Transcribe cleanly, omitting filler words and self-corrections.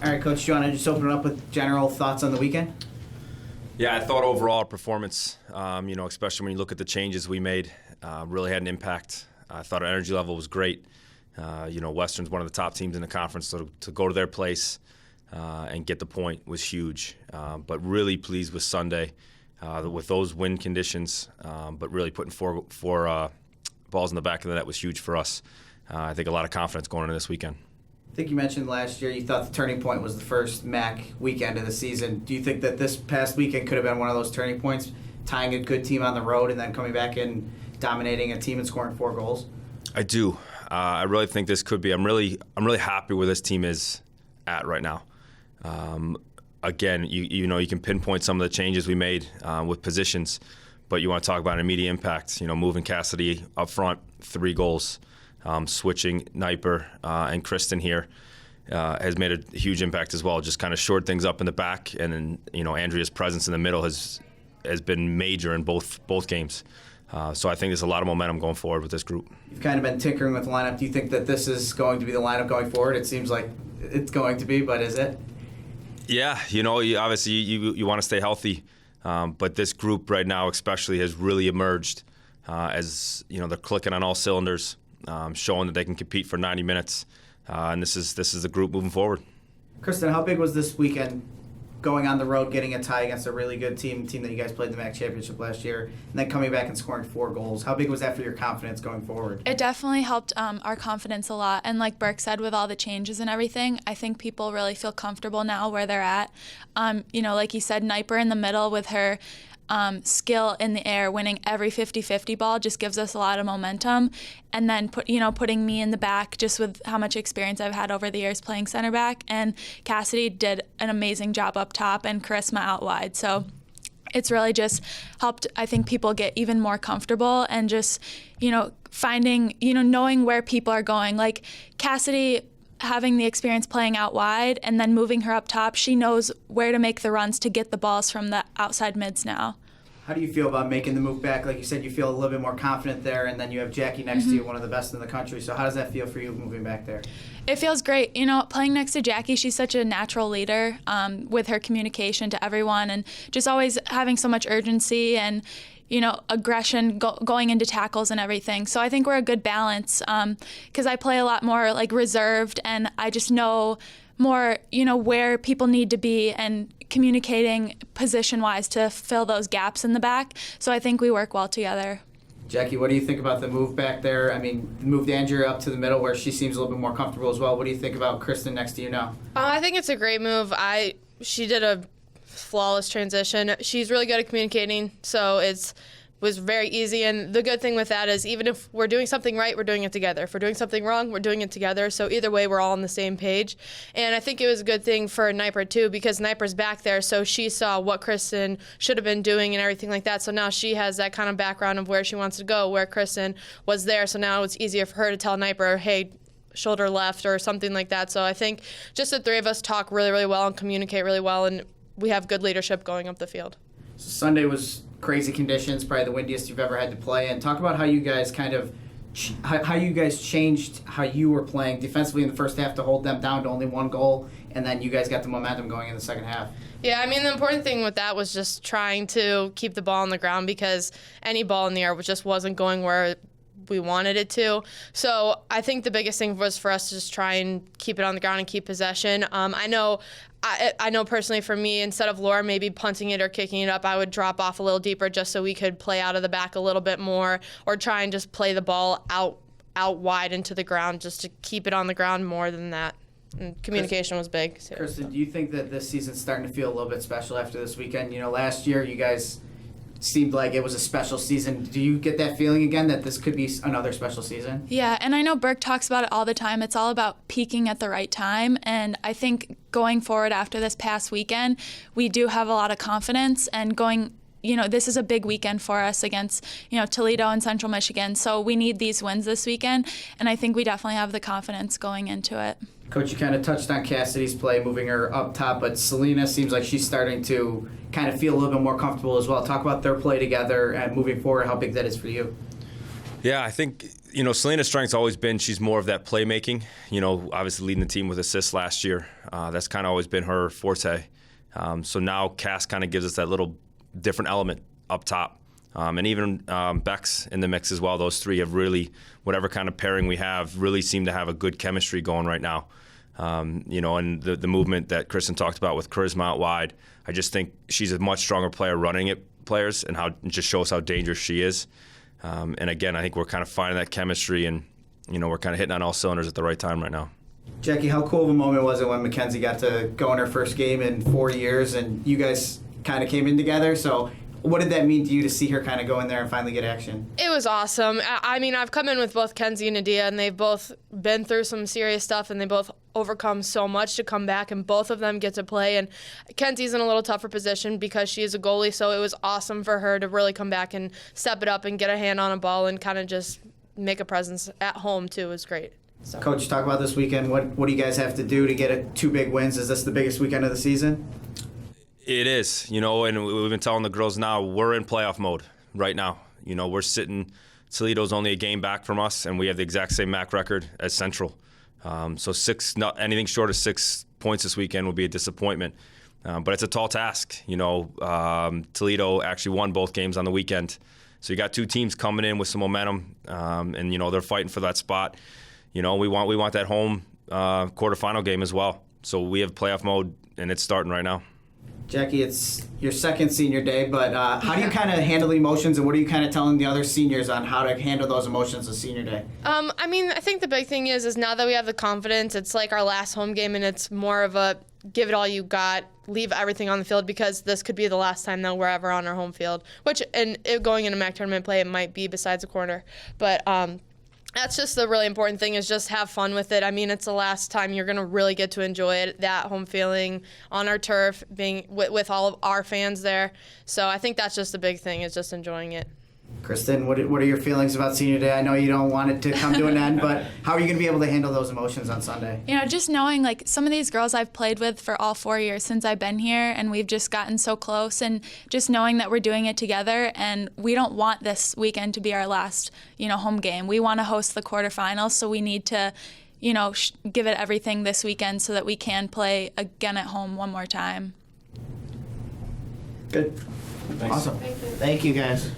All right, Coach, do you want to just open it up with general thoughts on the weekend? Yeah, I thought overall our performance, especially when you look at the changes we made, really had an impact. I thought our energy level was great. Western's one of the top teams in the conference, so to go to their place and get the point was huge. But really pleased with Sunday with those wind conditions, but really putting four balls in the back of the net was huge for us. I think a lot of confidence going into this weekend. I think you mentioned last year you thought the turning point was the first MAC weekend of the season. Do you think that this past weekend could have been one of those turning points, tying a good team on the road and then coming back and dominating a team and scoring 4 goals? I do. I really think this could be. I'm really happy where this team is at right now. Again, you can pinpoint some of the changes we made with positions, but you want to talk about an immediate impact. Moving Cassidy up front, 3 goals. Switching Kniper and Kristen here has made a huge impact as well. Just kind of shored things up in the back, and then Andrea's presence in the middle has been major in both games. So I think there's a lot of momentum going forward with this group. You've kind of been tinkering with the lineup. Do you think that this is going to be the lineup going forward? It seems like it's going to be, but is it? Yeah, obviously you want to stay healthy, but this group right now especially has really emerged as they're clicking on all cylinders. Showing that they can compete for 90 minutes, and this is the group moving forward. Kristen, how big was this weekend going on the road, getting a tie against a really good team that you guys played in the MAC championship last year, and then coming back and scoring 4 goals? How big was that for your confidence going forward? It definitely helped our confidence a lot, and like Burke said, with all the changes and everything, I think people really feel comfortable now where they're at. Like you said, Kniper in the middle with her skill in the air, winning every 50-50 ball just gives us a lot of momentum. And then putting me in the back, just with how much experience I've had over the years playing center back. And Cassidy did an amazing job up top, and Charisma out wide. So it's really just helped, I think, people get even more comfortable and just, finding, knowing where people are going. Like Cassidy, having the experience playing out wide and then moving her up top, she knows where to make the runs to get the balls from the outside mids now. How do you feel about making the move back? Like you said, you feel a little bit more confident there, and then you have Jackie next to you, one of the best in the country. So how does that feel for you moving back there? It feels great. Playing next to Jackie, she's such a natural leader with her communication to everyone and just always having so much urgency and aggression going into tackles and everything. So I think we're a good balance because I play a lot more like reserved, and I just know more, where people need to be and communicating position-wise to fill those gaps in the back. So I think we work well together. Jackie, what do you think about the move back there? I mean, moved Andrea up to the middle where she seems a little bit more comfortable as well. What do you think about Kristen next to you now? I think it's a great move. She did a flawless transition. She's really good at communicating, so it was very easy. And the good thing with that is even if we're doing something right, we're doing it together. If we're doing something wrong, we're doing it together. So either way, we're all on the same page. And I think it was a good thing for Kniper too, because Kniper's back there, so she saw what Kristen should have been doing and everything like that. So now she has that kind of background of where she wants to go, where Kristen was there. So now it's easier for her to tell Kniper, hey, shoulder left or something like that. So I think just the 3 of us talk really, really well and communicate really well, and we have good leadership going up the field. So Sunday was crazy conditions, probably the windiest you've ever had to play. And talk about how you guys changed how you were playing defensively in the first half to hold them down to only 1 goal, and then you guys got the momentum going in the second half. Yeah, I mean, the important thing with that was just trying to keep the ball on the ground, because any ball in the air just wasn't going where we wanted it to. So I think the biggest thing was for us to just try and keep it on the ground and keep possession. I know personally for me, instead of Laura maybe punting it or kicking it up, I would drop off a little deeper just so we could play out of the back a little bit more, or try and just play the ball out wide into the ground just to keep it on the ground more than that. And communication was big. So. Kristen, do you think that this season's starting to feel a little bit special after this weekend? Last year you guys seemed like it was a special season. Do you get that feeling again that this could be another special season? Yeah, and I know Burke talks about it all the time. It's all about peaking at the right time, and I think going forward after this past weekend, we do have a lot of confidence, and this is a big weekend for us against, Toledo and Central Michigan, so we need these wins this weekend, and I think we definitely have the confidence going into it. Coach, you kind of touched on Cassidy's play, moving her up top, but Selena seems like she's starting to kind of feel a little bit more comfortable as well. Talk about their play together and moving forward, how big that is for you. Yeah, I think, Selena's strength's always been she's more of that playmaking. Obviously leading the team with assists last year. That's kind of always been her forte. So now Cass kind of gives us that little different element up top. And even Beck's in the mix as well. Those three have really, whatever kind of pairing we have, really seem to have a good chemistry going right now. And the movement that Kristen talked about with Charisma out wide, I just think she's a much stronger player running at players, and how it just shows how dangerous she is. And again, I think we're kind of finding that chemistry, and we're kind of hitting on all cylinders at the right time right now. Jackie, how cool of a moment was it when Mackenzie got to go in her first game in 4 years, and you guys kind of came in together? So what did that mean to you to see her kind of go in there and finally get action? It was awesome. I mean, I've come in with both Kenzie and Nadia, and they've both been through some serious stuff, and they both overcome so much to come back, and both of them get to play. And Kenzie's in a little tougher position because she is a goalie, so it was awesome for her to really come back and step it up and get a hand on a ball and kind of just make a presence at home, too. It was great. So. Coach, talk about this weekend. What do you guys have to do to get 2 big wins? Is this the biggest weekend of the season? It is, and we've been telling the girls now, we're in playoff mode right now. We're sitting, Toledo's only a game back from us, and we have the exact same MAC record as Central. So anything short of 6 points this weekend will be a disappointment. But it's a tall task. Toledo actually won both games on the weekend. So you got 2 teams coming in with some momentum, and they're fighting for that spot. We want that home quarterfinal game as well. So we have playoff mode, and it's starting right now. Jackie, it's your second senior day, but how do you kind of handle the emotions, and what are you kind of telling the other seniors on how to handle those emotions as senior day? I think the big thing is now that we have the confidence, it's like our last home game, and it's more of a give it all you got, leave everything on the field, because this could be the last time that we're ever on our home field, which, and going into MAC tournament play, it might be besides a corner. But that's just the really important thing, is just have fun with it. I mean, it's the last time you're going to really get to enjoy it, that home feeling on our turf, being with all of our fans there. So I think that's just the big thing, is just enjoying it. Kristen, what are your feelings about senior day? I know you don't want it to come to an end, but how are you going to be able to handle those emotions on Sunday? Just knowing some of these girls I've played with for all 4 years since I've been here, and we've just gotten so close, and just knowing that we're doing it together, and we don't want this weekend to be our last, home game. We want to host the quarterfinals, so we need to, give it everything this weekend so that we can play again at home one more time. Good. Thanks. Awesome. Thank you, guys.